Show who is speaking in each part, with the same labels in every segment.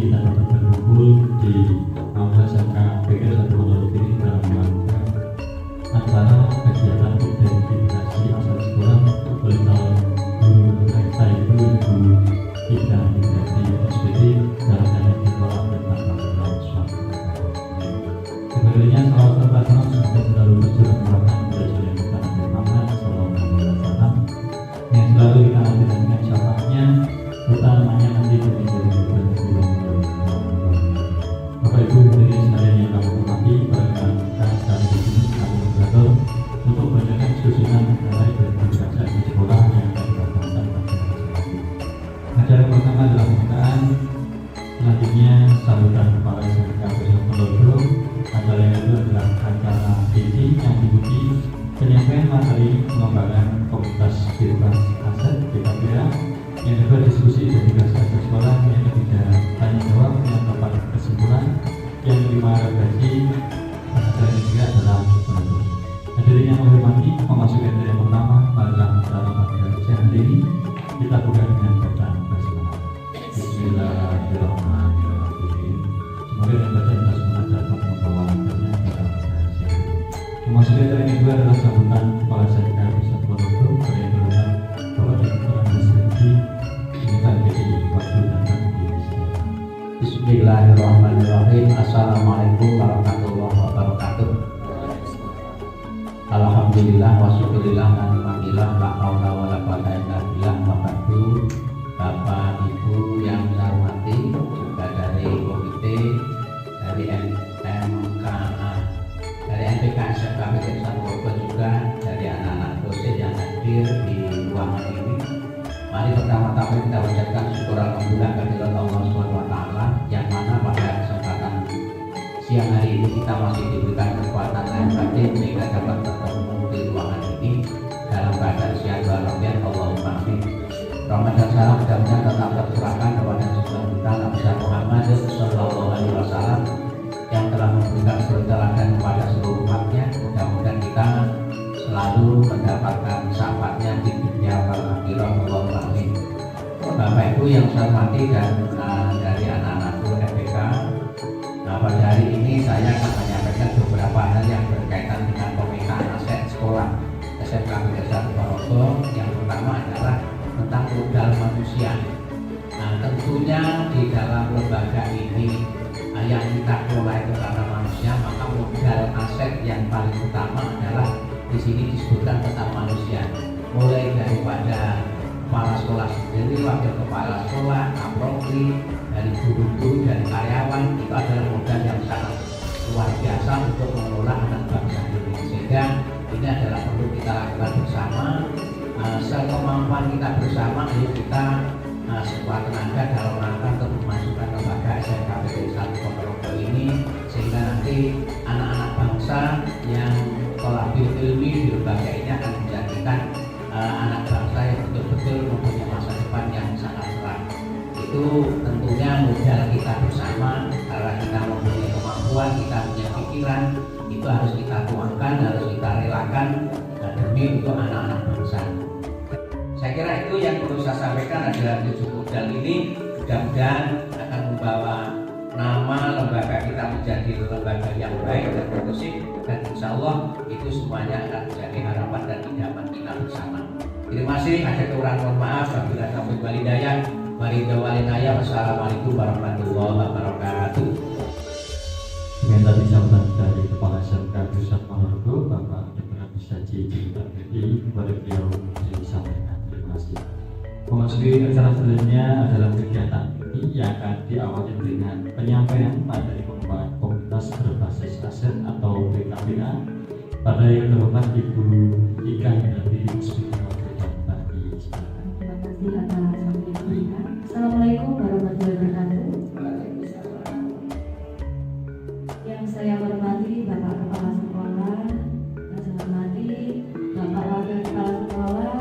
Speaker 1: kita dapat berkumpul di Aula SMK PGRI 1 Ponorogo ini dalam rangka acara kegiatan identifikasi asal sekolah oleh calon guru kita itu Ibu Ida Indrati SPD dalam keadaan ditolak dan tanpa dalam suatu sebenarnya salah satu pasangan sudah selalu berjalan melakukan belajar yang kita ambil Muhammad Sallallahu Alaihi Wasallam yang selalu kita ambil dengan syafaatnya utamanya nanti menjadi berbulan-bulan. Bapak Ibu hadirin sekalian yang kami hormati, perkenalkan kami di sini kami moderator untuk mendengarkan susunan mengenai berbagai di sekolah yang akan dilaksanakan pada hari ini. Acara pertama adalah pembukaan, selanjutnya sambutan kepala SMK PGRI Ponorogo. Acara yang kedua adalah acara inti yang diikuti penyampaian materi pengembangan komunitas bebas aset BKBA. Yang kedua diskusi identitas asal sekolah, yang ketiga tanya jawab yang tepat kesimpulan, yang kelima refleksi, dan yang ketiga adalah penutup. Hadirin yang menghormati, memasuki materi yang pertama adalah acara materi hari ini. Kita buka dengan bacaan basmalah. Bismillahirrahmanirrahim. Semoga dengan bacaan basmalah dapat membawa hasilnya dalam berhasil. Memasuki materi yang kedua adalah sambutan kepala SMK PGRI 1 Ponorogo yang berhormat Bapak Direktur Administrasi
Speaker 2: Bismillahirrahmanirrahim. Assalamualaikum warahmatullahi wabarakatuh. Alhamdulillah wa syukurillah wa ni'matillah la haula wa la quwwata illa billah. Bapak Ibu yang saya hormati, juga dari komite, dari MKA, dari NPK SMK PGRI 1 Ponorogo, juga dari anak-anak dosen yang hadir di ruangan ini. Mari pertama-tama kita ucapkan syukur alhamdulillah kehadirat Allah SWT, yang mana pada kesempatan siang hari ini kita masih diberikan kekuatan dan batin sehingga dapat bertemu di ruangan ini dalam keadaan sehat walafiat. Allahumma amin. Rahmat dan salam mudah-mudahan tetap tercurahkan kepada Rasulullah kita Nabi Muhammad Sallallahu Alaihi Wasallam yang telah memberikan perjalanan kepada seluruh umatnya. Mudah-mudahan kita selalu mendapatkan syafaatnya di dunia wal akhirah. Allahumma amin. Bapak Ibu yang saya hormati dan dari anak-anakku FPK, pada hari ini saya akan menyampaikan beberapa hal yang berkaitan dengan pemetaan aset sekolah SMK PGRI 1 Ponorogo. Yang pertama adalah tentang modal manusia. Nah, tentunya di dalam lembaga ini yang kita kelola itu karena manusia, maka modal aset yang paling utama adalah di sini disebutkan tentang manusia, mulai daripada kepala sekolah sendiri, wakil kepala sekolah, kaprodi, dari guru-guru, dari karyawan. Itu adalah modal yang sangat luar biasa untuk mengelola anak bangsa ini, sehingga ini adalah perlu kita lakukan bersama, sekemampuan kita bersama. Ayo kita sekuat tenaga dalam rangka untuk memasukkan lembaga SMK PGRI 1 Ponorogo ini, sehingga nanti anak-anak bangsa yang tolabul ilmi di lembaga ini akan menjadikan anak bangsa yang betul-betul mempunyai masa depan yang sangat cerah. Itu tentunya modal kita bersama, karena kita mempunyai kemampuan, kita punya pikiran, itu harus kita tuangkan, harus kita relakan demi untuk anak-anak bangsa. Saya kira itu yang perlu saya sampaikan adalah 7 modal ini mudah-mudahan akan membawa nama lembaga kita menjadi lembaga yang baik dan kondusif, dan insya Allah itu semuanya akan menjadi harapan dan idaman kita bersama. Terima kasih. Ada kekurangan, mohon maaf. Wabillahi taufiq wal hidayah. Wassalamualaikum warahmatullahi wabarakatuh.
Speaker 1: Dengan tadi sambutan dari Kepala SMK PGRI 1 Ponorogo, Bapak Dr. Abdisaji Jilbabedi, kepada beliau disampaikan. Terima kasih. Memasuki acara selanjutnya adalah kegiatan ini yang akan diawali dengan penyampaian materi pengembangan komunitas berbasis aset atau BKBA pada yang terhormat Ibu Ika Indrati SPD.
Speaker 3: Terima kasih atas sambutannya. Assalamualaikum warahmatullahi wabarakatuh. Yang saya hormati Bapak Kepala Sekolah, yang saya hormati Bapak Wakil Kepala Sekolah,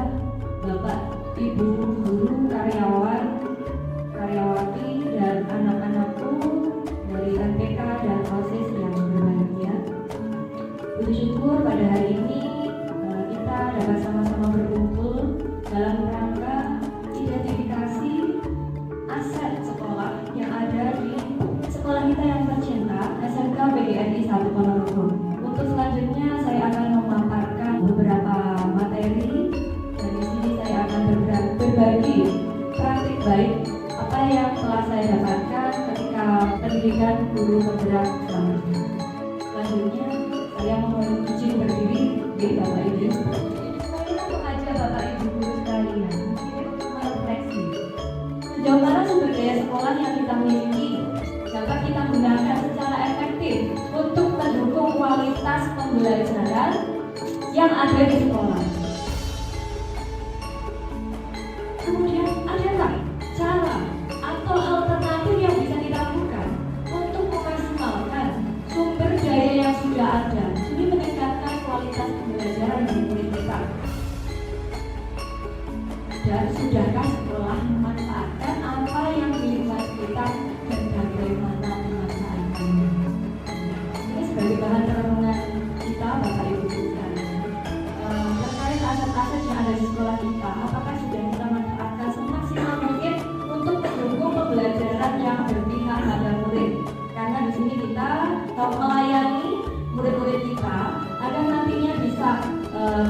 Speaker 3: Bapak Ibu guru, karyawan PMI 1 Ponorogo. Untuk selanjutnya saya akan memaparkan beberapa materi. Dari sini saya akan berbagi praktik baik apa yang telah saya dapatkan ketika pendidikan guru penggerak selama ini. Selanjutnya saya mohon izin berdiri di Bapak Ibu. Saya mengajak Bapak Ibu guru sekalian ini untuk merefleksi sejauh mana sumber daya sekolah yang kita miliki dapat kita gunakan secara efektif untuk mendukung kualitas pembelajaran yang ada di sekolah. Kemudian adakah cara atau alternatif yang bisa kita lakukan untuk memaksimalkan sumber daya yang sudah ada demi meningkatkan kualitas pembelajaran di murid kita? Dan sudahkah sekolah memanfaatkan apa yang dimiliki kita dan bagaimana pemanfaatannya? Ini sebagai bahan renungan kita, Bapak Ibu sekalian. Terkait aset-aset yang ada di sekolah kita, apakah sudah kita manfaatkan semaksimal mungkin untuk mendukung pembelajaran yang berpihak pada murid? Karena di sini kita melayani murid-murid kita agar nantinya bisa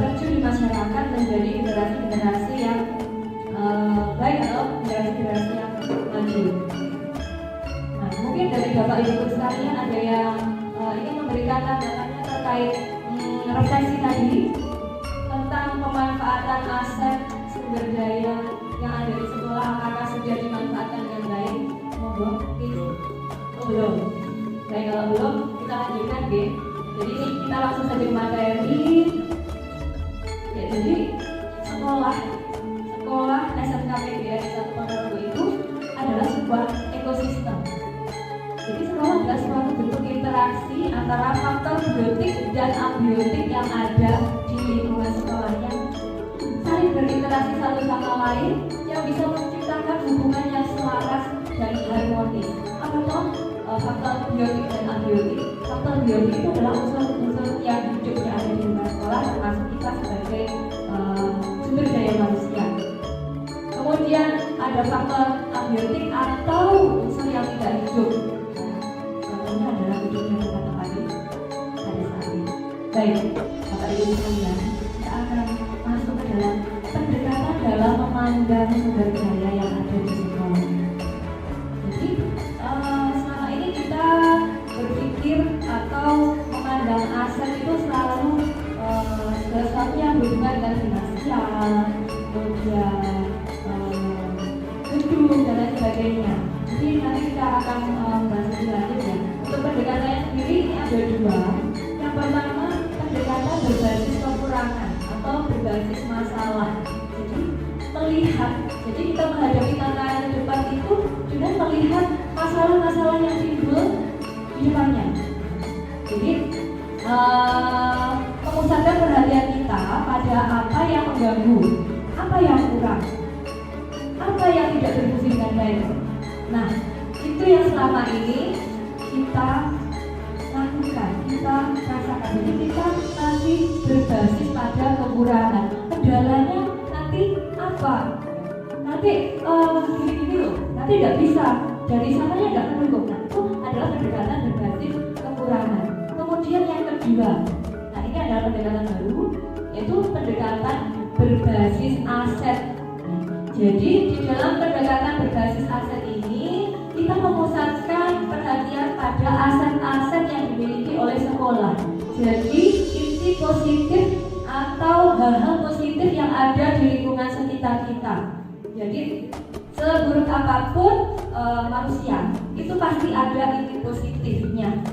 Speaker 3: terjun di masyarakat menjadi generasi-generasi yang baik atau generasi-generasi yang maju. Nah, mungkin dari Bapak Ibu sekalian ada yang ingin memberikan tanggapannya terkait refleksi tadi tentang pemanfaatan aset sumber daya yang ada di sekolah, apakah sudah dimanfaatkan dengan baik? Monggo, belum. Baik, kalau belum kita lanjutkan, G. Jadi ini kita langsung saja ke materi. Ya, jadi sekolah SMK PGRI 1 Ponorogo itu adalah sebuah ekosistem. Jadi sekolah adalah suatu bentuk interaksi antara faktor biotik dan abiotik yang ada di lingkungan sekolah yang saling berinteraksi satu sama lain yang bisa menciptakan hubungan yang selaras dan harmonis. Apa itu faktor biotik dan abiotik? Faktor biotik itu adalah unsur-unsur yang hidup yang ada di lingkungan sekolah, termasuk kita sebagai sumber daya manusia. Kemudian ada faktor abiotik atau unsur yang tidak hidup. Contohnya adalah gedung yang kita tempati pada saat ini. Baik, Bapak Ibu sekalian, kita akan masuk ke dalam pendekatan dalam memandang sumber daya yang ada di sekolah. Jadi selama ini kita berpikir atau memandang aset itu selalu sesuatu yang berhubungan dengan finansial, kemudian gedung dan lain sebagainya. Jadi nanti kita akan membahas lebih lanjut ya. Untuk pendekatannya sendiri ini ada dua. Yang pertama pendekatan berbasis kekurangan atau berbasis masalah. Jadi melihat, jadi kita menghadapi tantangan ke depan itu dengan melihat masalah-masalah yang timbul di depannya. Jadi memusatkan perhatian kita pada apa yang mengganggu, apa yang kurang, apa yang tidak berfungsi dengan baik. Nah, itu yang selama ini kita lakukan, kita rasakan. Jadi kita masih berbasis pada kekurangan. Kendalanya nanti apa? Nanti gini-gini loh, nanti nggak bisa. Dari sananya nggak mendukung. Nah, itu adalah pendekatan berbasis kekurangan. Kemudian yang kedua, nah ini adalah pendekatan baru, yaitu pendekatan berbasis aset. Jadi di dalam pendekatan berbasis aset ini kita memusatkan perhatian pada aset-aset yang dimiliki oleh sekolah. Jadi inti positif atau hal-hal positif yang ada di lingkungan sekitar kita. Jadi seburuk apapun manusia itu pasti ada inti positifnya.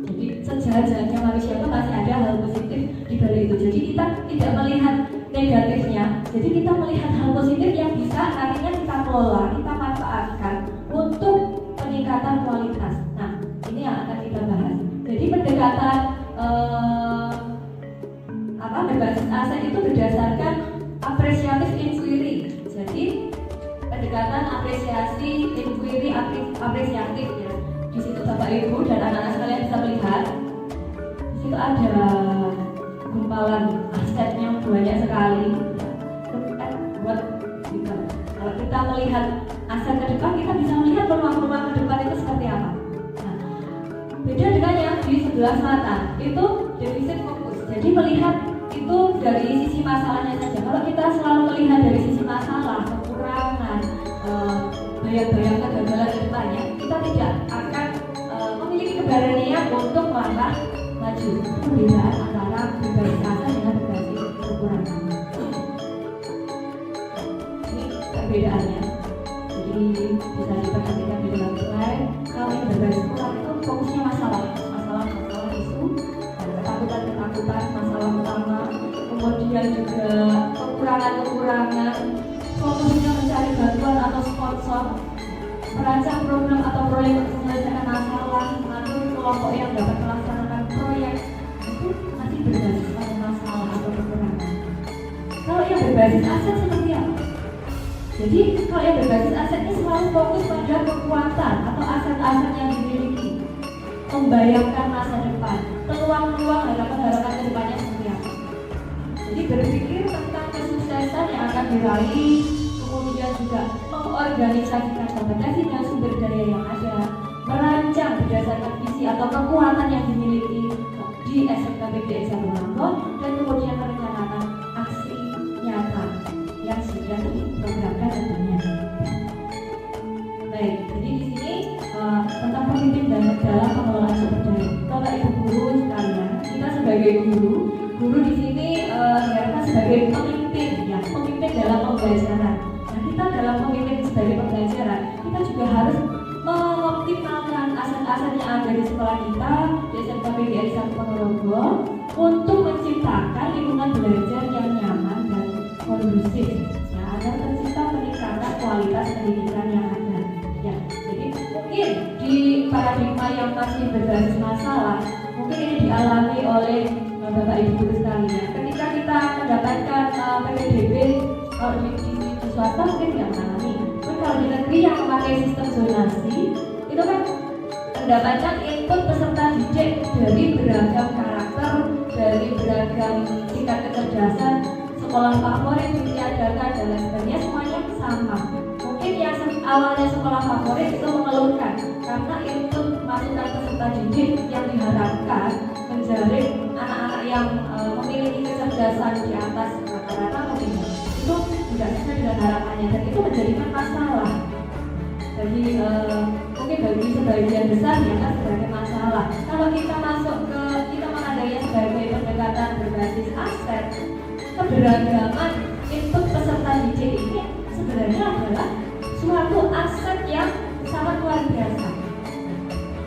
Speaker 3: Jadi sejahat-jahatnya manusia itu pasti ada hal positif di balik itu. Jadi kita tidak melihat negatifnya, jadi kita melihat hal positif yang bisa nantinya kita kelola, kita manfaatkan untuk peningkatan kualitas. Nah, ini yang akan kita bahas. Jadi pendekatan berbasis aset itu berdasarkan apresiatif inquiry. Jadi pendekatan apresiasi inquiry apresiatif ya. Di situ Bapak Ibu dan anak-anak sekalian bisa melihat. Di situ ada gumpalan asetnya banyak sekali. Buat kita. Kalau kita melihat aset ke depan, kita bisa melihat peluang-peluang ke depan itu seperti apa. Nah, beda dengan yang sebelah selatan itu defisit fokus. Jadi melihat itu dari sisi masalahnya saja. Kalau kita selalu melihat dari sisi masalah, kekurangan, bayang-bayang kegagalan ke depannya, kita tidak akan memiliki keberanian untuk melangkah maju. Perbedaan antara berbasis asal dengan berbasis kekurangan. Ini perbedaannya. Jadi bisa diperhatikan di dalam slide. Kalau yang berbasis kurang itu fokusnya masalah isu, ketakutan, masalah utama, kemudian juga kekurangan, fokusnya mencari bantuan atau sponsor, merancang program atau proyek untuk menyelesaikan masalah, mengatur kelompok yang dapat melaksanakan proyek, itu masih berbasis pada masalah atau kekurangan. Kalau yang berbasis aset seperti apa? Jadi kalau yang berbasis aset ini selalu fokus pada kekuatan atau aset-aset yang dimiliki, membayangkan masa depan, peluang-peluang, harapan-harapan ke depannya seperti apa. Jadi berpikir tentang kesuksesan yang akan diraih, kemudian juga mengorganisasikan kompetensi dan sumber daya yang ada, merancang berdasarkan visi atau kekuatan yang dimiliki di SMK PGDI Satu Lampung, dan kemudian merencanakan aksi nyata yang sudah diprogramkan tentunya. Baik, jadi di sini tentang pemimpin dalam pengelolaan sumber daya. Bapak Ibu guru sekalian, kita sebagai guru di sini diharapkan sebagai pemimpin, ya, pemimpin dalam pembelajaran. Nah, kita dalam pemimpin sebagai pembelajaran, kita juga harus mengoptimalkan aset-aset yang ada di sekolah kita, di SMK PGRI 1 Ponorogo, untuk menciptakan lingkungan belajar yang nyaman dan kondusif, ya, agar tercipta peningkatan kualitas pendidikan yang ada. Ya, jadi mungkin di paradigma yang masih berbasis masalah, mungkin ini dialami oleh Bapak Ibu guru sekalian. Ketika kita mendapatkan PPDB di swasta mungkin tidak mengalami. Tapi kalau di negeri yang memakai sistem zonasi, itu kan mendapatkan input peserta didik dari beragam karakter, dari beragam tingkat kecerdasan, sekolah favorit ditiadakan dan lain sebagainya, semuanya sama. Mungkin yang awalnya sekolah favorit itu mengeluhkan karena input masukan peserta didik yang diharapkan menjaring anak-anak yang memiliki kecerdasan di atas rata-rata mungkin itu tidak sesuai dengan harapannya, dan itu menjadikan masalah bagi mungkin bagi sebagian besar ya kan sebagai masalah. Kalau kita menandainya sebagai pendekatan berbasis aset, keberagaman input peserta didik ini sebenarnya adalah suatu aset yang sangat luar biasa.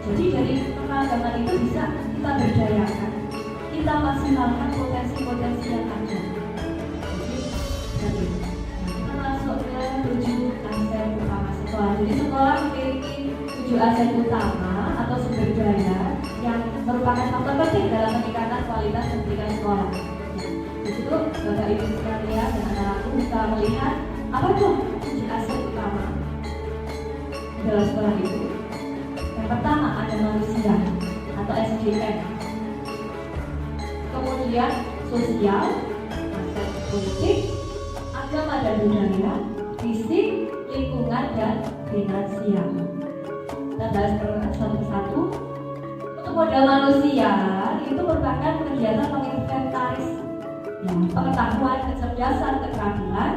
Speaker 3: Jadi dari keberagaman itu bisa kita berdayakan, kita maksimalkan potensi-potensi yang ada. Jadi kita masuk ke 7 aset utama sekolah. Jadi sekolah memiliki 7 aset utama atau sumber daya yang merupakan faktor penting dalam peningkatan kualitas pendidikan sekolah. Di situ Bapak Ibu sekalian dan anak-anakku bisa melihat apa tuh 7 aset utama dalam sekolah itu. Yang pertama ada manusia atau SDM. Kemudian sosial, aset politik, agama dan budaya, fisik, lingkungan dan finansial. Kita bahas satu persatu. Untuk modal manusia itu merupakan kegiatan menginventaris ya, pengetahuan, kecerdasan, keterampilan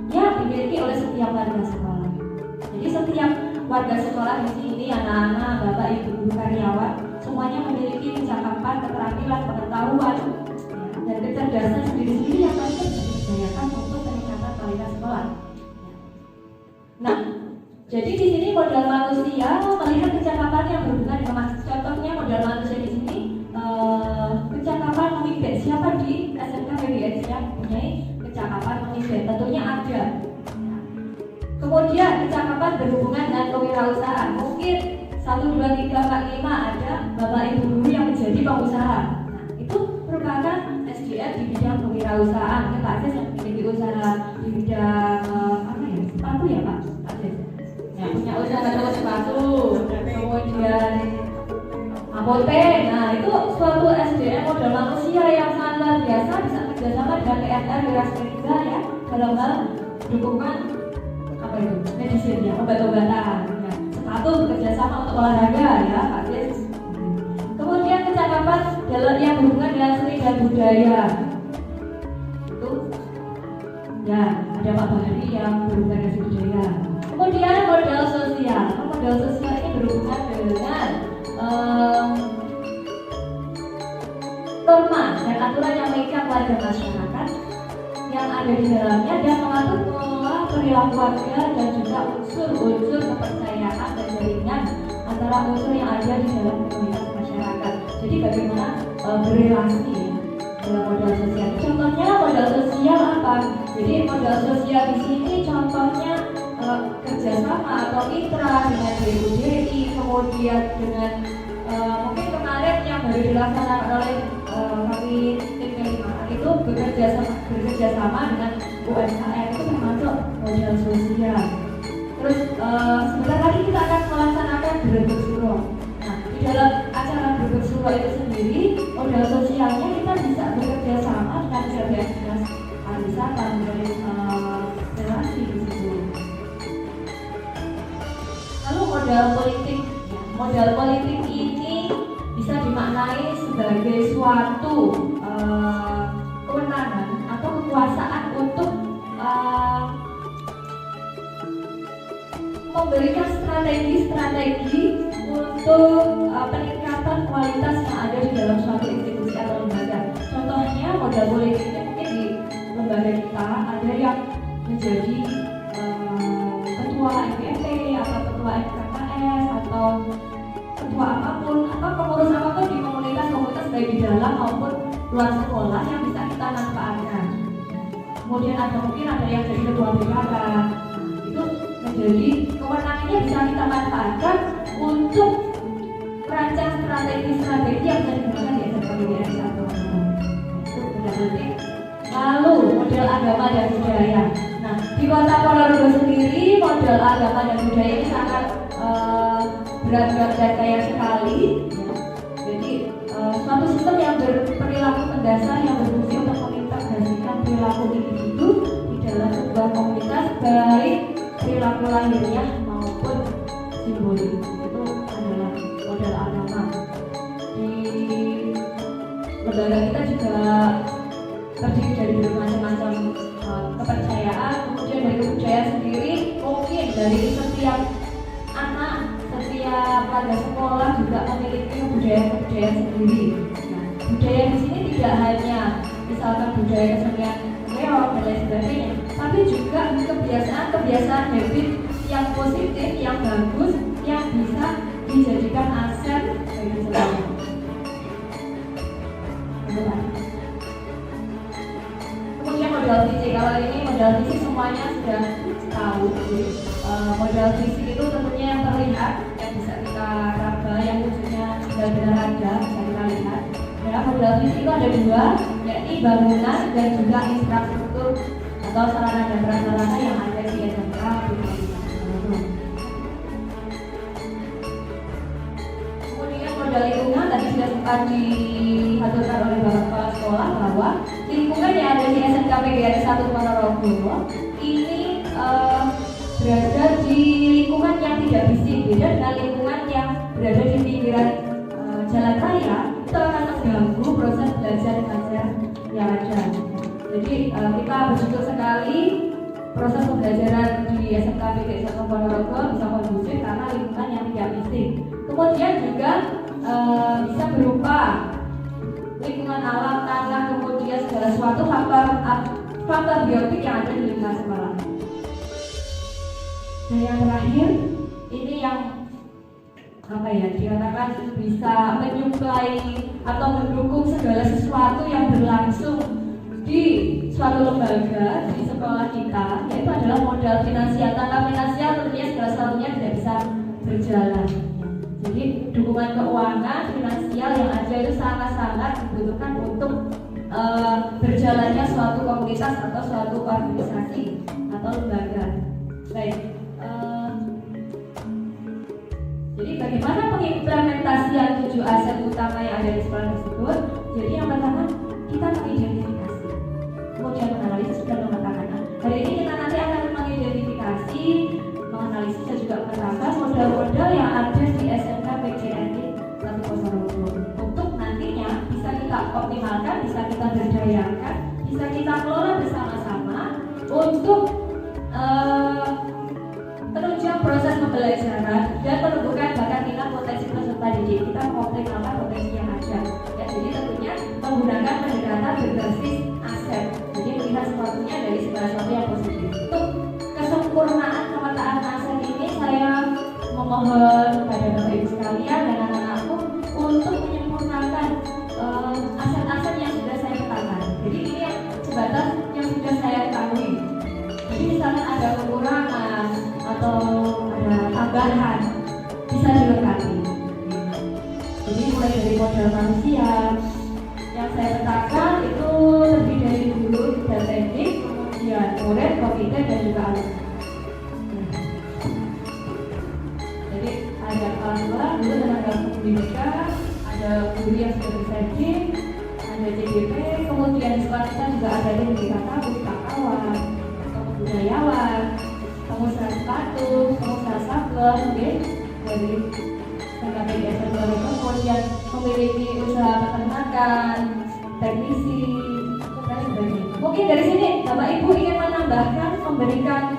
Speaker 3: yang dimiliki oleh setiap warga sekolah. Jadi setiap warga sekolah di sini, anak-anak, bapak, ibu, guru, karyawan, semuanya memiliki kecakapan, keterampilan, pengetahuan, ya, dan kecerdasan sendiri-sendiri yang harus diberdayakan untuk peningkatan kualitas sekolah. Nah, jadi di sini modal manusia melihat kecakapan yang berhubungan dengan contohnya modal manusia di sini kecakapan memimpin. Siapa di SMK PGRI yang mempunyai kecakapan memimpin? Tentunya ada. Kemudian kecakapan berhubungan dengan kewirausahaan. Mungkin 1, 2, 3, 4, 5 ada bapak ibu guru yang menjadi pengusaha. Nah, itu merupakan SDM di bidang kewirausahaan. Kita akses yang memiliki usaha di bidang sepatu ya Pak. Yang punya usaha toko sepatu, kemudian apotek. Nah, itu suatu SDM modal manusia yang sangat luar biasa, bisa kerjasama dengan PNR Wiras Ketiga ya dalam hal dukungan medicine ya, obat-obatan ya. Sepatu bekerjasama untuk olahraga ya Pak Sis. Kemudian kecakapan budaya. Itu ya ada Pak Bahari yang berhubungan dengan budaya. Kemudian modal sosial. Modal sosial ini berhubungan dengan norma dan aturan yang mengikat warga masyarakat yang ada di dalamnya dan mengatur pola perilaku warga dan juga unsur-unsur kepercayaan dan jaringan antara unsur yang ada di dalam komunitas masyarakat. Jadi bagaimana berrelasi dalam modal sosial. Contohnya modal sosial apa? Jadi modal sosial di sini contohnya kerjasama atau mitra dengan DUDI, kemudian dengan mungkin kemarin yang baru dilaksanakan oleh kami tim kelima itu bekerja sama dengan UMKM, itu termasuk modal sosial. Terus sebentar lagi kita akan melaksanakan Grebek Suro. Nah, di dalam acara Grebek Suro itu sendiri modal sosialnya kita bisa bekerja sama dengan dinas pariwisata, relasi di situ. Lalu modal politik. Modal politik ini bisa dimaknai sebagai suatu kewenangan atau kekuasaan untuk memberikan strategi-strategi untuk peningkatan kualitas yang ada di dalam suatu institusi atau lembaga. Contohnya modal politik ini mungkin di lembaga kita ada yang menjadi ketua MPP atau ketua FKKS atau ketua apapun atau pengurus apapun di komunitas-komunitas baik di dalam maupun luar sekolah yang bisa kita manfaatkan. Kemudian mungkin ada yang jadi ketua BKK, itu menjadi kewenangannya bisa kita manfaatkan untuk merancang strategi-strategi yang bisa digunakan di SMK PGRI 1. Itu modal politik. Lalu modal agama dan budaya. Nah, di Kota Ponorogo sendiri modal agama dan budaya ini sangat berat-berat dan kaya sekali. Jadi suatu sistem yang berperilaku mendasar yang berfungsi untuk mengintegrasikan perilaku individu di dalam sebuah komunitas baik perilaku lahiriah maupun simbolik. Itu adalah modal agama. Di lembaga kita juga terdiri dari bermacam-macam kepercayaan, kemudian dari kebudayaan sendiri mungkin dari setiap anak, setiap warga sekolah juga memiliki kebudayaan sendiri. Nah, budaya di sini tidak hanya misalkan budaya kesenian reok dan lain sebagainya, tapi juga kebiasaan habit yang positif, yang bagus, yang bisa dijadikan aset bagi sekolah. Kemudian modal fisik, kalau ini modal fisik semuanya sudah tahu. Modal fisik itu tentunya yang terlihat, yang bisa kita raba, yang wujudnya benar-benar ada, bisa kita lihat. Ya, modal fisik itu ada dua, yakni bangunan dan juga infrastruktur atau sarana dan prasarana yang ada di SMK PGRI 1. Kemudian modal lingkungan tadi sudah sempat dihaturkan oleh Bapak Kepala Sekolah bahwa lingkungan yang ada di SMK PGRI 1 Ponorogo ini berada di lingkungan yang tidak bisik, beda dengan lingkungan yang berada di pinggiran jalan raya. Itu akan mengganggu proses belajar mengajar yang ada. Jadi kita bersyukur sekali proses pembelajaran di SMK PGRI 1 Ponorogo bisa kondusif karena lingkungan yang tidak bisik. Kemudian juga bisa berupa lingkungan alam, tanah, kemudian segala sesuatu faktor biotik yang ada di lingkungan sekolah. Dan yang terakhir, ini yang dikatakan bisa menyuplai atau mendukung segala sesuatu yang berlangsung di suatu lembaga di sekolah kita, yaitu adalah modal finansial. Tanpa finansial tentunya segala sesuatunya tidak bisa berjalan. Jadi dukungan keuangan finansial yang ada itu sangat-sangat dibutuhkan untuk berjalannya suatu komunitas atau suatu organisasi atau lembaga. Baik. Jadi bagaimana pengimplementasian 7 aset utama yang ada di sekolah tersebut? Jadi yang pertama kita mengidentifikasi, kemudian menganalisis dan memetakan. Hari ini kita nanti akan mengidentifikasi, menganalisis dan juga menerapkan modal-modal yang ada di SMK PGRI 1 Ponorogo untuk nantinya bisa kita optimalkan, bisa kita berdayakan bisa kita kelola bersama-sama untuk penunjang proses pembelajaran dan penumbuhan bakat minat potensi peserta didik. Kita mengoptimalkan potensi yang ada. Ya, jadi tentunya menggunakan pendekatan berbasis aset. Jadi melihat sesuatunya dari segala sesuatu yang positif. Untuk kesempurnaan pemetaan aset ini saya memohon kepada Bapak Ibu sekalian dan anak-anakku untuk menyempurnakan aset-aset yang sudah saya petakan. Jadi ini yang sebatas yang sudah saya ketahui. Jadi misalnya ada kekurangan atau ada tambahan bisa dilengkapi. Jadi mulai dari modal manusia yang saya petakan itu lebih dari guru dan teknik, kemudian murid, komite dan juga alumni. Jadi ada kelas 2, dulu tenaga pendidikan, ada guru yang sudah bersertif, ada JDP, kemudian di sekolah kita juga ada di BKK, pustakawan, budayawan, pengusaha sepatu, pengusaha sabun, dari PKPDS kemudian memiliki usaha peternakan, teknisi, dan sebagainya. Mungkin dari sini Bapak Ibu ingin menambahkan, memberikan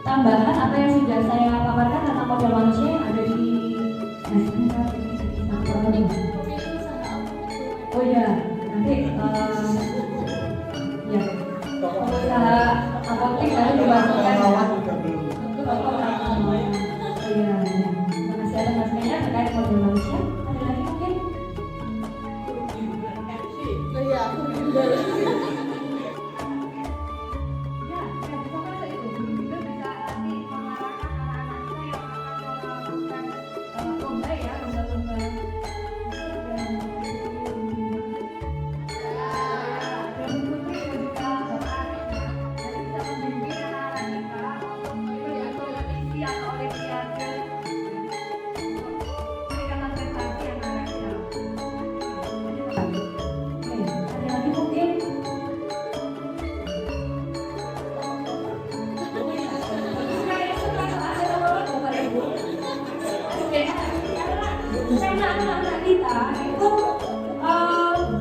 Speaker 3: tambahan apa yang sudah saya paparkan tentang modal manusia yang ada di oh ya, nanti ya pengusaha apotek baru dimasukkan iya, makasih atas masanya terkait modal manusia. Ada lagi mungkin?
Speaker 4: Iya,
Speaker 3: Ya, bisa masuk itu. Itu bisa nanti mengarahkan anak-anak kita yang akan melakukan lomba ya, lomba-lomba. Dan putri dan juga bapak ya, jadi bisa membimbing anak-anak kita untuk mengikuti kompetisi atau olimpiade peningkatan prestasi anak-anak kita. Oke, ada lagi mungkin? Karena anak-anak kita itu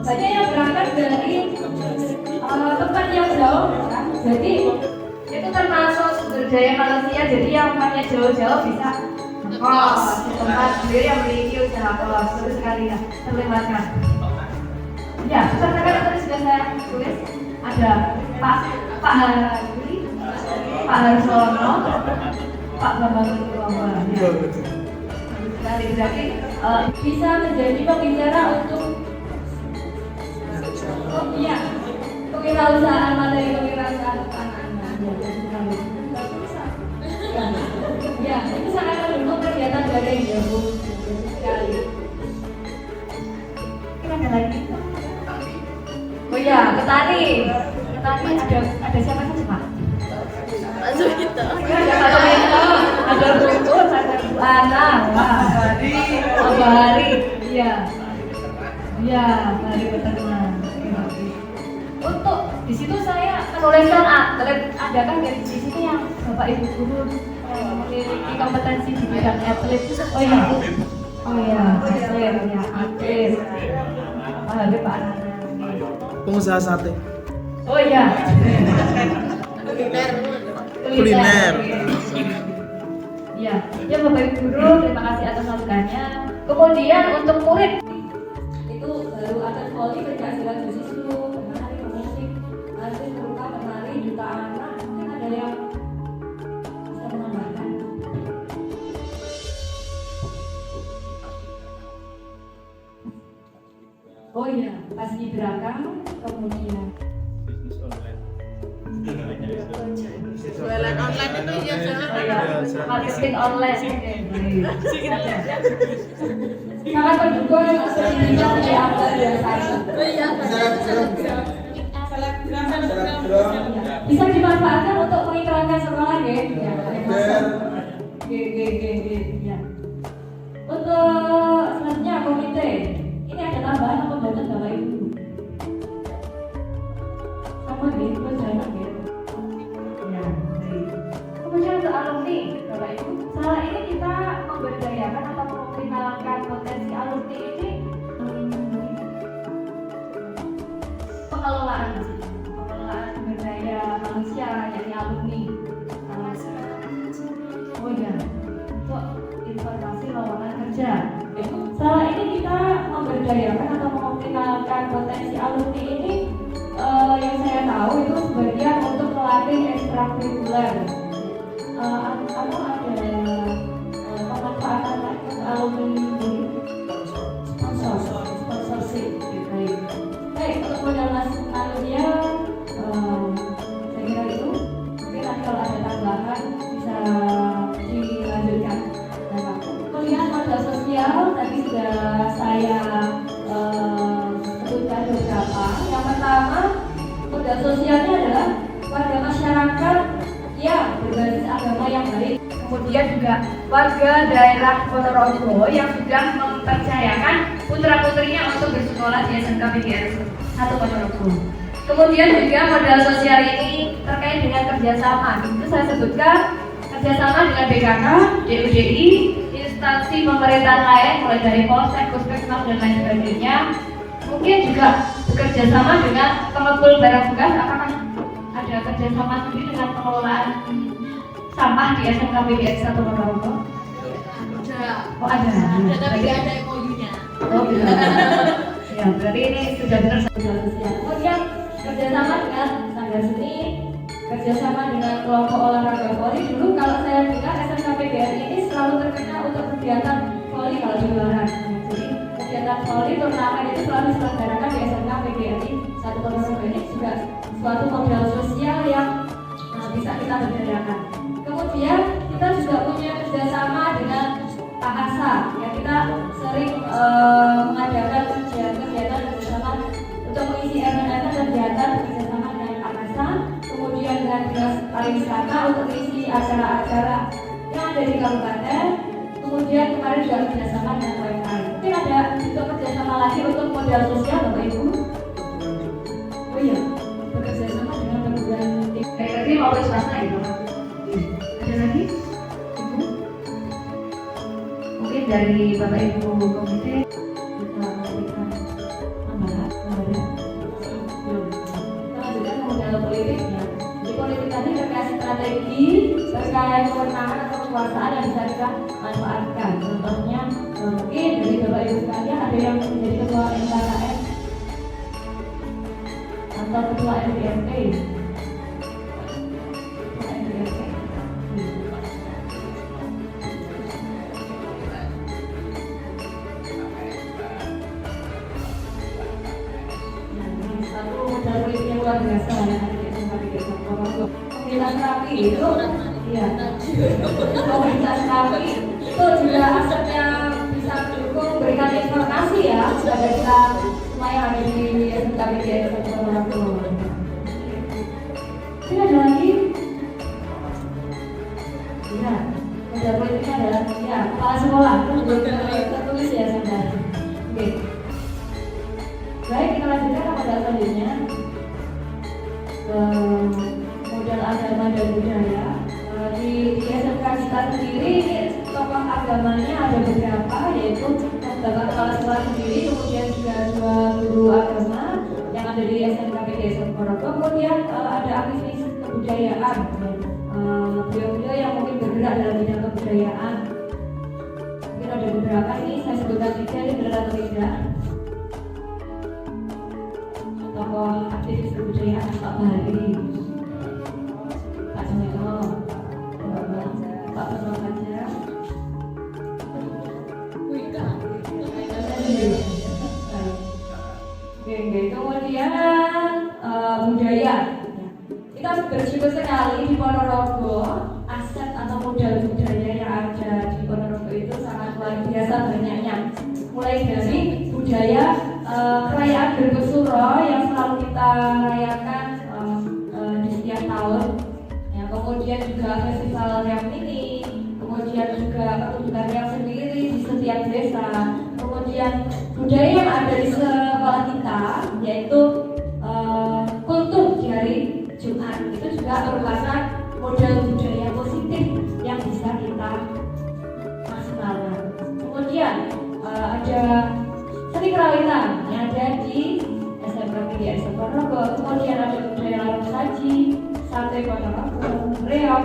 Speaker 3: banyak yang berangkat dari tempat yang jauh, ya. Jadi itu termasuk sumber daya manusia. Jadi yang tempatnya jauh-jauh bisa kos di tempat sendiri yang memiliki usaha kos. Terus sekali ya terlibatkan. Ya, peserta kan tadi sudah saya tulis ada Pak Hardi, Pak Harsono, Pak Bambang Purwoma. Ya. Berarti bisa menjadi pembicara untuk ya kewirausahaan, materi kewirausahaan anak-anak. Ya, itu sangat mendukung kegiatan daring ya Bu. Sekali. Kita ada lagi. Oh ya, petani ada siapa saja Pak?
Speaker 4: langsung kita.
Speaker 3: Ada Pak Tomito, ada Bu Us, ada Bu Ana, Pak Bahari, iya, Bahari Peternak. Untuk di situ saya menuliskan atlet, adakah dari di sini yang Bapak Ibu guru memiliki kompetensi di bidang atlet? Oh iya, atlet. Ada Pak Ana.
Speaker 5: Pengusaha sate.
Speaker 3: Oh iya.
Speaker 5: Kuliner.
Speaker 3: Ya, Bapak Ibu guru, terima kasih atas masukannya. Kemudian untuk murid itu baru atlet voli, berkehasilan justru penari, pemusik, atlet berupa penari, duta anak. Mungkin ada yang bisa menambahkan? Oh iya, paskibraka, kemudian
Speaker 4: Jualan online itu ya jangan.
Speaker 3: marketing online. Sangat mendukung sehingga diambil dari saya.
Speaker 4: Oh iya,
Speaker 3: Bisa dimanfaatkan untuk mengiklankan sekolah ya. Ya. Untuk selanjutnya komite. Ini ada tambahan apa banget Bapak Ibu? Sama gitu, jangan gitu. Ya, baik. Kemudian untuk alumni, Bapak Ibu, setelah ini kita memberdayakan atau memperkenalkan potensi alumni ini pengelolaan informasi lowongan kerja. Setelah ini kita memberdayakan atau mengoptimalkan potensi alumni ini, yang saya tahu itu sebagian untuk melatih ekstrakurikuler. Atau ada pemanfaatan alumni ini sponsorship. Baik, untuk modal manusia saya kira itu. Mungkin nanti kalau ada tambahan bisa dilanjutkan. Nah, kemudian modal sosial tadi sudah saya sebutkan beberapa. Yang pertama, modal sosialnya adalah warga masyarakat yang berbasis agama yang baik. Kemudian juga warga daerah Ponorogo yang sudah mempercayakan putra-putrinya untuk bersekolah di SMK PGRI 1 Ponorogo. Kemudian juga modal sosial ini terkait dengan kerjasama. Itu saya sebutkan kerjasama dengan BKK, DUDI, instansi pemerintahan lain mulai dari Polsek, Puskesmas dan lain sebagainya. Mungkin juga bekerjasama dengan pengepul barang bekas. Apakah ada kerjasama sendiri dengan pengelolaan sampah di SMK PGRI 1 Ponorogo? Oh ada.
Speaker 4: Tapi nggak ada MOU-nya.
Speaker 3: Oh iya. Ya berarti ini sudah benar sosial. Kemudian kerjasama dengan sanggar seni, kerjasama dengan kelompok olahraga voli. Dulu kalau saya dengar SMK PGRI ini selalu terkenal untuk kegiatan voli kalau di luaran. Jadi kegiatan voli turnamen itu selalu diselenggarakan di SMK PGRI 1 Ponorogo. Ini juga suatu modal sosial yang bisa kita berdayakan. Kemudian kita juga punya kerjasama dengan PAKASA. Ya, kita sering mengadakan kegiatan bersama untuk mengisi event-event kegiatan bersama dengan PAKASA. Kemudian dengan dinas pariwisata untuk mengisi acara-acara yang ada di kabupaten. Kemudian kemarin juga kerjasama dengan UMKM. Mungkin ada untuk kerjasama lagi untuk modal sosial, Bapak Ibu. Oh iya, bekerjasama dengan perguruan tinggi negeri maupun swasta gitu. Ada lagi? Ibu? Mungkin dari Bapak Ibu komite kita memberikan tambahan. Kita lanjutkan ke modal politiknya. Di politik tadi terkait strategi, terkait kewenangan atau kekuasaan yang bisa kita manfaatkan. Contohnya mungkin dari Bapak Ibu sekalian ada yang menjadi ketua MKKM atau ketua MDMP. Luar biasa ya hari ini di Ponorogo. Komunitas Rapi itu, iya. Komunitas Rapi itu juga aset yang bisa mendukung berikan informasi ya kepada kita semua yang ada di SMK PGRI 1 Ponorogo. Ini ada lagi? Iya. Modal politiknya adalah ya kepala sekolah. Tertulis ya saudara. Oke. Baik, kita lanjutkan ke modal selanjutnya. Modal agama dan budaya. Di SMK kita sendiri tokoh agamanya ada beberapa, yaitu Bapak Kepala Sekolah sendiri, kemudian juga 2 guru agama yang ada di SMK PGRI 1 Ponorogo. Kemudian ada aktivis kebudayaan, beliau-beliau yang mungkin bergerak dalam bidang kebudayaan. Mungkin ada beberapa, ini saya sebutkan 3, ini benar atau tidak. Tokoh aktivis kebudayaan Pak Bahari, Pak Sunito, Pak Penuh Kaja, kemudian budaya. Kita bersyukur sekali di Ponorogo, aset atau modal budaya yang ada di Ponorogo itu sangat luar biasa banyaknya. Mulai dari budaya perayaan Berkusuro yang selalu kita rayakan di setiap tahun. Ya, kemudian juga festival yang ini, kemudian juga pertunjukan yang sendiri di setiap desa. Kemudian budaya yang ada di sekolah kita, yaitu kultur di hari Jumat, itu juga merupakan modal budaya positif yang bisa kita maksimalkan. Kemudian ada seni kerawitan yang ada di SMK PGRI 1 Ponorogo. Kemudian ada budaya larung saji, sate Ponorogo, reog,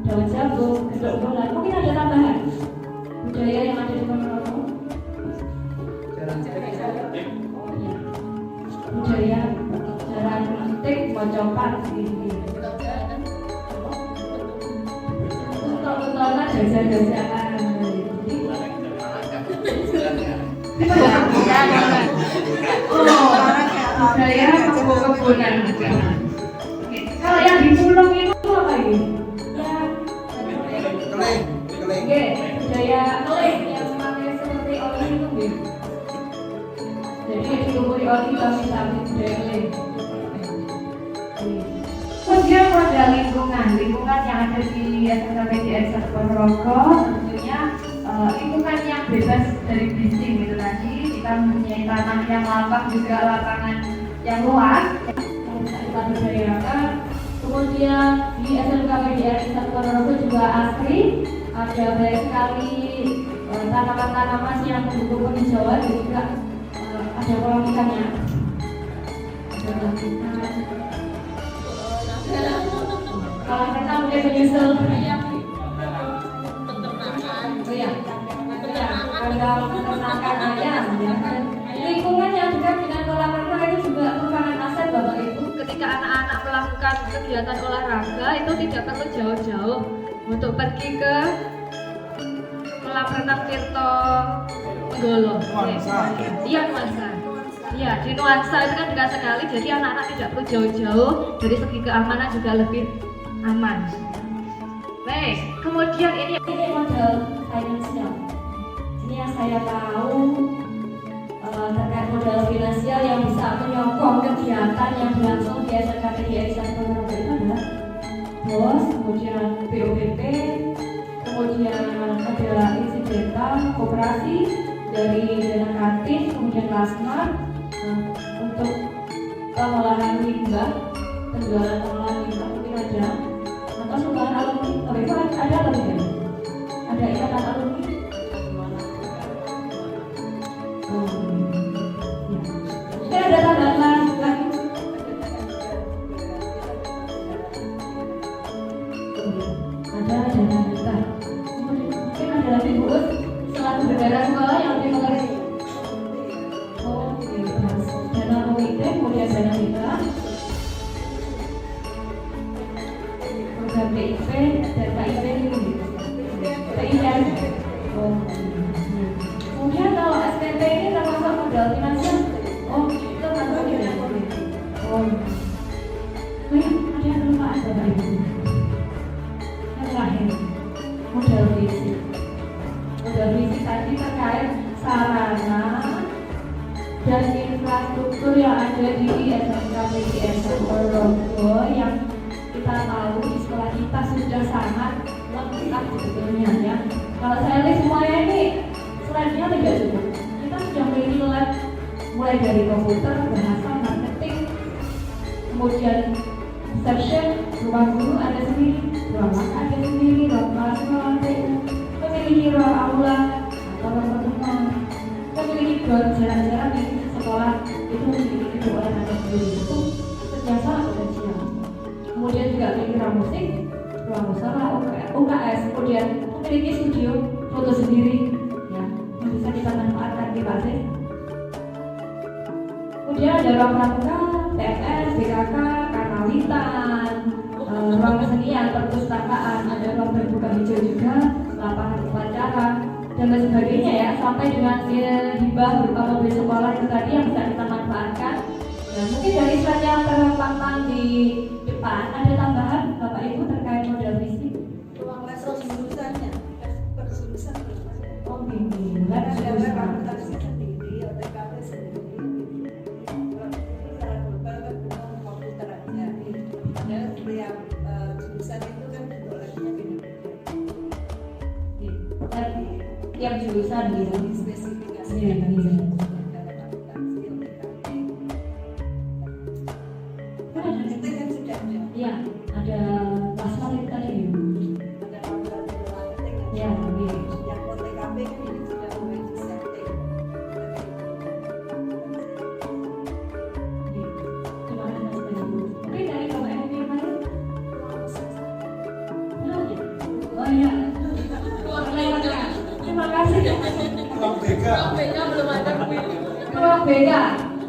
Speaker 3: daun jagung, gedok bulan. Mungkin ada tambahan budaya yang ada di Ponorogo? Budaya jalan politik mocokan ini. Untuk jajan-jajanan. Budaya kebun-kebunan. Kalau yang di Pulung itu apa ini? Oke, budaya keling yang pakai seperti oli itu gitu. Jadi dikumpuli oli kami budaya keling. Kemudian pada lingkungan yang ada di SMKPTN 1 Ponorogo tentunya lingkungan yang bebas dari bising gitu tadi. Kita mempunyai tanah yang lapang juga lapangan yang luas yang bisa kita berdayakan. Kemudian di SMKPTN 1 Ponorogo juga asri, ada banyak sekali tanaman-tanaman yang mendukung penghijauan dan juga ada kolam ikannya. Ada kolam ikan. Kalau kita mungkin menyusul kalau peternakan ayam, lingkungan yang dekat dengan kolam renang itu juga merupakan aset Bapak Ibu. Ketika anak-anak melakukan kegiatan olahraga itu tidak perlu jauh-jauh untuk pergi ke kolam renang Tirto Menggolo. Iya Nuansa. Iya di Nuansa itu kan dekat sekali, jadi anak-anak tidak perlu jauh-jauh. Dari segi keamanan juga lebih aman. Baik, kemudian ini model finansial. Ini yang saya tahu terkait modal finansial yang bisa menyokong kegiatan yang berlangsung di SMKPTN 1 Ponorogo itu adalah BOS, kemudian BOPP, kemudian ada insidental, koperasi dari dana kantin, kemudian Lasmar untuk pengolahan limbah, penjualan pengolahan limbah mungkin ada, atau sumbangan alumni, tapi ada apa tidak? Ada ikatan alumni? Mungkin ada tambahan lagi. Ada dana hibah. Mungkin ada lagi Bu Us selalu berdana sekolah yang lebih mengerti. Oh, dana komite, kemudian dana hibah, program PIP dan KIP itu. PIP. Oh. Kemudian kalau SPP ini termasuk modal finansial. Oh, itu termasuk ya. Oh. Ada yang kelupaan Bapak Ibu. Yang terakhir, modal fisik. Modal fisik tadi terkait sarana dan infrastruktur yang ada di SMKPTN 1 Ponorogo yang kita tahu di sekolah kita sudah sangat lengkap sebetulnya ya. Kalau saya lihat semuanya ini slide-nya tidak cukup. Kita sudah memiliki lab mulai dari komputer, bahasa, marketing, kemudian reception, ruang guru ada sendiri, ruang makan ada sendiri, ruang kelas ruang TU, memiliki ruang aula atau ruang pertemuan, memiliki ground jalan-jalan di sekolah itu memiliki gedung olahraga sendiri. Itu terbiasa potensial. Kemudian juga memiliki ruang musik, ruang musyawarah, UKS, kemudian memiliki studio foto sendiri ya, yang bisa kita manfaatkan di pasir. Kemudian ada ruang pramuka, TFS, BKK, karnawitan, ruang kesenian, perpustakaan, ada ruang terbuka hijau juga, lapangan upacara dan lain sebagainya ya, sampai dengan hibah berupa mobil sekolah itu tadi yang bisa kita manfaatkan. Nah, mungkin dari slide yang terpampang di depan ada tambahan Bapak Ibu terkait modal fisik.
Speaker 4: Ruang les jurusannya, jurusan.
Speaker 3: Oh, ini les jurusan.
Speaker 4: OTKP sendiri. Secara global kan bukan komputer aja. Dan setiap jurusan itu kan olehnya beda-beda.
Speaker 3: Tiap jurusan gitu.
Speaker 4: Spesifikasi.
Speaker 3: Iya.
Speaker 4: Itu yang sudah ada.
Speaker 3: Iya, ada pasal itu tadi.
Speaker 4: Ada laboratorium marketing.
Speaker 3: Iya, iya.
Speaker 4: Yang OTKP kan ini sudah mulai disetting.
Speaker 3: Terima kasih Mas Bayu. Mungkin dari Bapak Ibu yang lain? Oh iya. Terima kasih.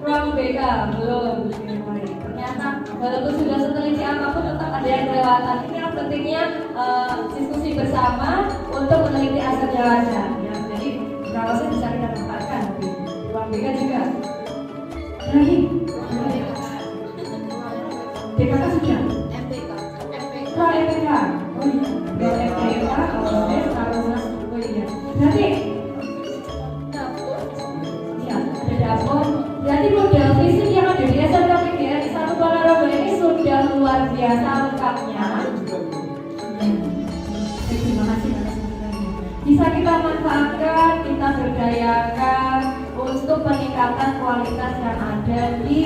Speaker 3: ruang BK belum. Ternyata walaupun sudah seteliti apapun tetap ada yang kelewatan. Ini yang pentingnya diskusi bersama untuk meneliti aset yang ada. Ya, jadi proses bisa kita tempatkan di ruang BK juga. Lagi, BKK sudah. Ruang MPK. Oh iya, ruang MPK. Oh iya. Berarti dapur. Jadi model fisik yang ada di SMK PGRI 1 Ponorogo ini sudah luar biasa lengkapnya. Terima kasih atas masukannya. Bisa kita manfaatkan, kita berdayakan untuk peningkatan kualitas yang ada di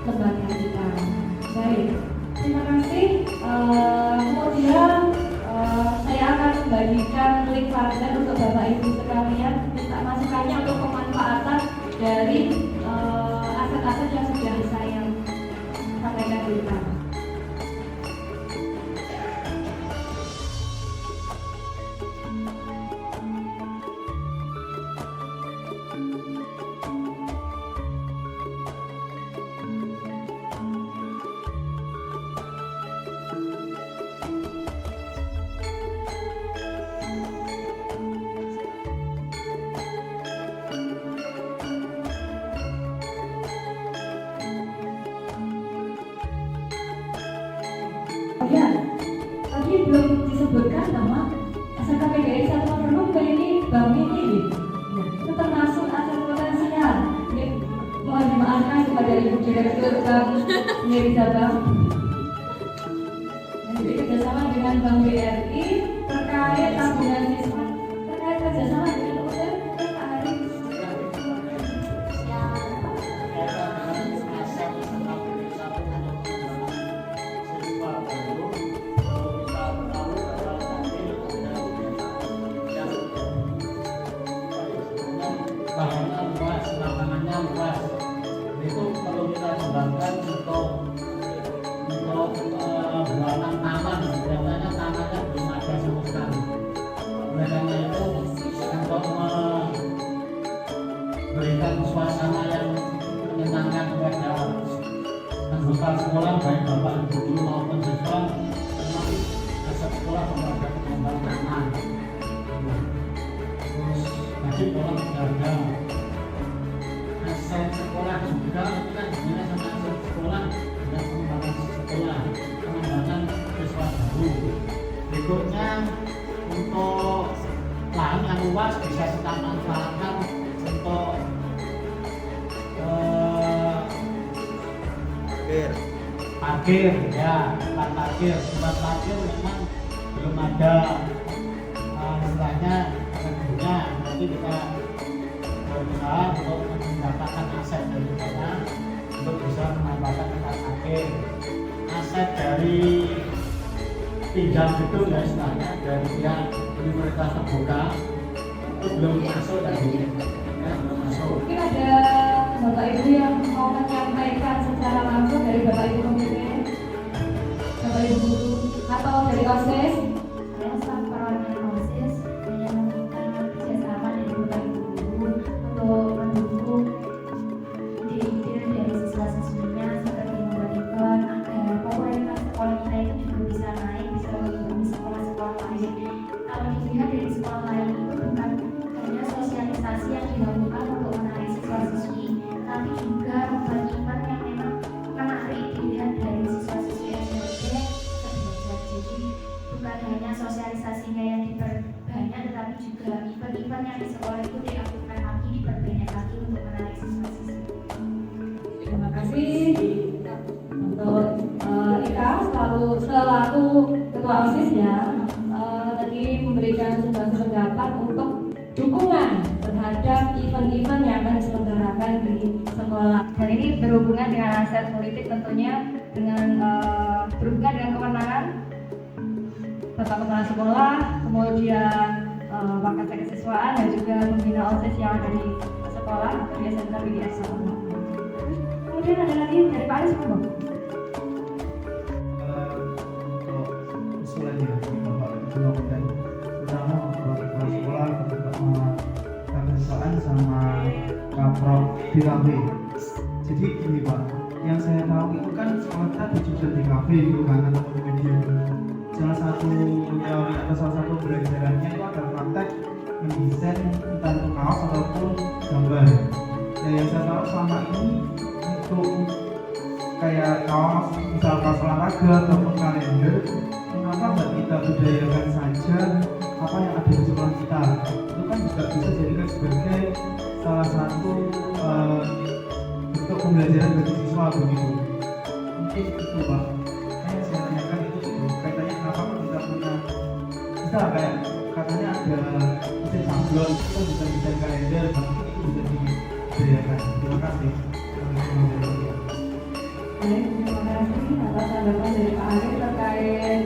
Speaker 3: lembaga kita. Baik, terima kasih. Kemudian saya akan membagikan link partner untuk Bapak Ibu sekalian. Minta masukannya untuk pemanfaatan dari aset-aset yang sudah saya sampaikan di depan. Ya, tadi belum disebutkan nama SMK PGRI 1 Ponorogo ini Bank Mini. Itu termasuk aset potensial. Mohon dimaafkan kepada Ibu Direktur Bank Mirza Bank. Jadi kerjasama dengan Bank BRI terkait tabungan siswa, terkait kerjasama dengan UTM Pak Arif.
Speaker 6: Lahannya luas, lapangannya luas, itu perlu kita kembangkan untuk buatan taman. Biasanya tamannya belum ada sama sekali. Oleh karena itu untuk memberikan suasana yang menyenangkan kepada anggota sekolah, baik bapak ibu guru maupun siswa, memang aset sekolah kepada pengembang taman. Jadi tolong jaga aset sekolah juga, kita hubungannya sama aset sekolah dan pengembangan sekolah, pengembangan siswa baru. Berikutnya untuk lahan yang luas bisa kita manfaatkan untuk parkir, ya, tempat parkir memang belum ada istilahnya tentunya. Nanti kita berusaha untuk mendapatkan aset dari sana untuk bisa menambahkan tempat parkir. Aset dari pinjam itu ya istilahnya dari pihak universitas terbuka itu belum masuk tadi, ya, belum masuk.
Speaker 3: Mungkin ada Bapak Ibu yang mau menyampaikan secara langsung dari Bapak Ibu komite, Bapak Ibu guru atau dari OSIS.
Speaker 7: Saya perwakilan OSIS yang meminta kerjasama dari Bapak Ibu guru untuk mendukung ide-ide dari siswa-siswinya seperti membuat event agar popularitas sekolah kita itu juga bisa naik, bisa mengikuti sekolah-sekolah lain. Kalau dilihat dari sekolah lain itu bukan hanya sosialisasi yang dilakukan untuk menarik siswa-siswi, tapi juga membuat event yang memang menarik dilihat dari siswa-siswi SMP belajar. Jadi bukan hanya sosialisasinya yang diperbanyak, tetapi juga event-event yang di sekolah itu dilakukan lagi, diperbanyak lagi untuk menarik siswa-siswi.
Speaker 3: Terima kasih untuk Ika selaku ketua OSIS ya, tadi memberikan sumbangan pendapat untuk dukungan terhadap event-event yang akan diselenggarakan di sekolah. Dan ini berhubungan dengan aset politik tentunya, dengan berhubungan dengan kewenangan Bapak Kepala Sekolah, kemudian Wakil Kesiswaan dan juga pembina OSIS yang ada di sekolah atau di SMK PGRI 1 Ponorogo. Kemudian ada lagi dari Pak Aris, Pak.
Speaker 8: Untuk usulannya Bapak Ibu dan terutama buat kepala sekolah, terutama karena nongkrong di kafe. Jadi gini Pak, yang saya tahu itu kan sekolah kita dijual di kafe gitu kan, atau media. Salah satu teori atau salah satu pembelajarannya itu ada praktek mendesain entah itu kaos ataupun gambar. Ya yang saya tahu selama ini untuk kayak kaos, misal kaos olahraga ataupun kalender, kenapa nggak kita budayakan saja apa yang ada di sekolah kita? Itu kan juga bisa jadikan sebagai salah satu bentuk pembelajaran bagi siswa begitu. Mungkin itu Pak. Yang saya tanyakan itu kaitannya kenapa kita punya bisa kayak katanya ada mesin sablon, kita bisa desain kalender, mungkin itu bisa dibudayakan. Terima kasih.
Speaker 3: Baik, terima kasih atas tanggapan dari Pak Arif terkait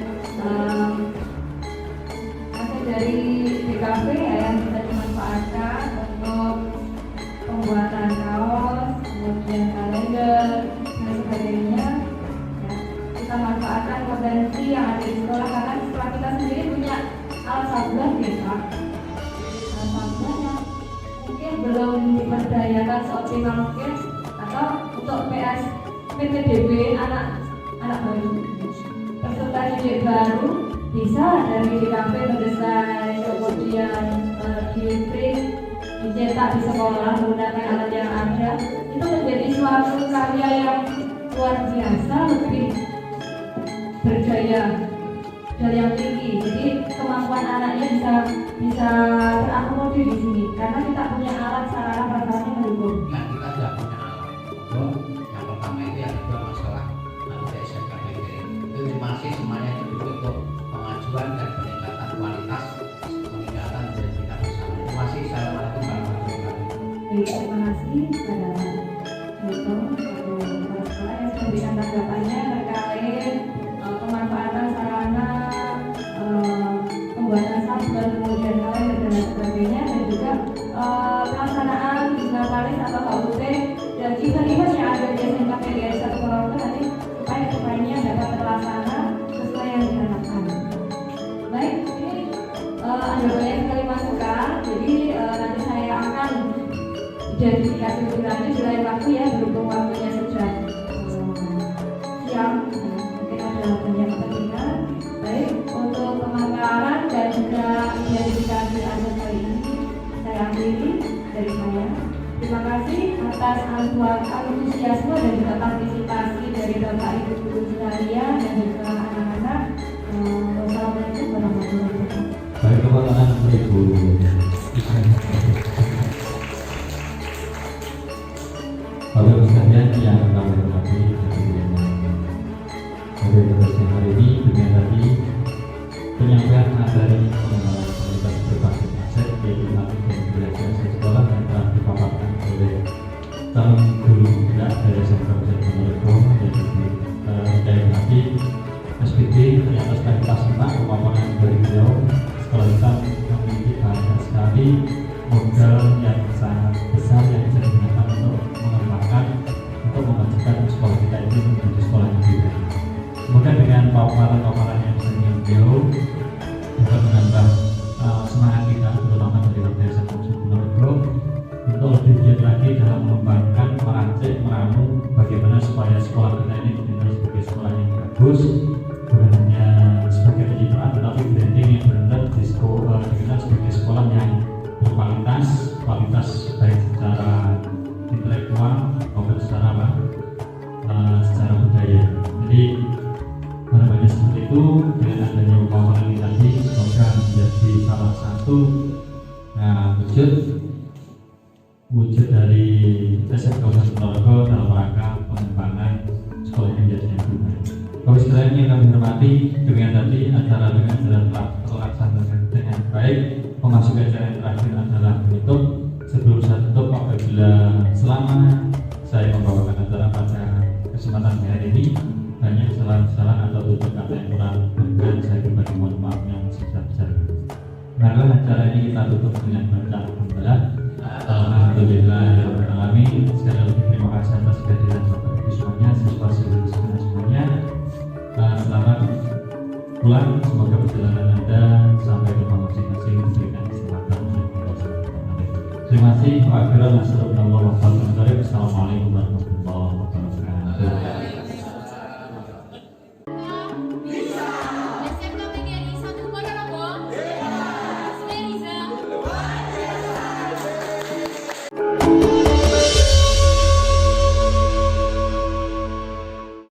Speaker 3: hasil dari DKV ya, yang bisa dimanfaatkan untuk pembuatan kaos, kemudian kalender dan sebagainya. Ya, kita manfaatkan potensi yang ada di sekolah karena di sekolah kita sendiri punya alat sablon ya Pak. Alat sablon yang mungkin belum diperdayakan seoptimal mungkin, atau untuk PTDB anak baru, peserta didik baru bisa dari DKV mendesain, kemudian di print, dicetak di sekolah menggunakan alat yang ada. Itu menjadi suatu karya yang luar biasa, lebih berdaya dan yang tinggi. Jadi kemampuan anaknya bisa terakomodir di sini karena kita punya alat sarana prasarana mendukung.
Speaker 2: Nah, kita sudah punya alat. Yang pertama itu yang kedua masalah SKPD. Itu masih semuanya untuk pengajuan dan peningkatan kualitas, peningkatan pendidikan bersama. Itu masih saya itu
Speaker 3: Baik, terima kasih kepada Dr. atau Kepala Sekolah yang sudah memberikan tanggapannya terkait pemanfaatan sarana, pembuatan sablon, kemudian kalender dan lain sebagainya, dan juga pelaksanaan digitalis atau KUT dan event-event yang ada di SMKPDN 1 Purwokerto nanti supaya kedepannya dapat terlaksana sesuai yang diharapkan. Baik, ini ada banyak sekali masukan, jadi nanti saya akan identifikasi lebih lanjut di lain waktu ya, berhubung waktunya sudah siang, mungkin ada banyak kepentingan. Baik, untuk pemaparan dan juga identifikasi aset kali ini saya akhiri dari saya. Terima kasih atas antusiasme dan juga partisipasi dari Bapak Ibu guru sekalian dan juga anak-anak. Wassalamualaikum warahmatullahi wabarakatuh.
Speaker 1: Baik, kepada Ibu. Bapak Ibu sekalian yang kami hormati, pada hari ini dengan tadi penyampaian materi kualitas berbasis aset yaitu materi dan belajar sekolah yang telah dipaparkan oleh calon guru tidak dari SMK Purwokerto yaitu Daya Nabi SPG. Ternyata setelah kita simak pemaparan dari beliau, sekolah kita memiliki banyak sekali modal yang sangat besar yang bisa digunakan untuk mengembangkan, untuk memajukan sekolah kita ini menjadi sekolah yang lebih baik. Semoga dengan paparan-paparan yang disediakan beliau dapat menambah semangat kita, terutama dari Desa Purwokerto, untuk lebih giat lagi dalam mengembangkan, merancik, meramu bagaimana supaya sekolah kita ini dikenal sebagai sekolah yang bagus, bukan hanya sebagai pencitraan, tetapi branding yang benar di sekolah dikenal sebagai sekolah yang berkualitas, kualitas baik secara intelektual maupun secara secara budaya. Jadi harapannya seperti itu, dengan adanya paparan ini tadi semoga menjadi salah satu wujud dari SMK Purwokerto dalam rangka pengembangan sekolah yang menjadi yang baik. Bapak sekalian yang kami hormati, dengan tadi acara dengan jalan terlaksana dengan baik. Memasuki acara yang terakhir adalah penutup. Sebelum saya tutup, apabila selama saya membawakan acara pada kesempatan hari ini banyak kesalahan atau tutur kata yang kurang berkenan, saya pribadi mohon maaf yang sebesar-besarnya. Maka acara ini kita tutup dengan baca alhamdulillah. Alhamdulillahirrahmanirrahim. Sekali lagi terima kasih atas kehadiran Bapak Ibu semuanya, siswa-siswi semuanya. Selamat pulang, semoga perjalanan Anda sampai ke rumah masing-masing diberikan keselamatan dan kebahagiaan. Terima kasih. Wa akhiran, assalamualaikum warahmatullahi wabarakatuh.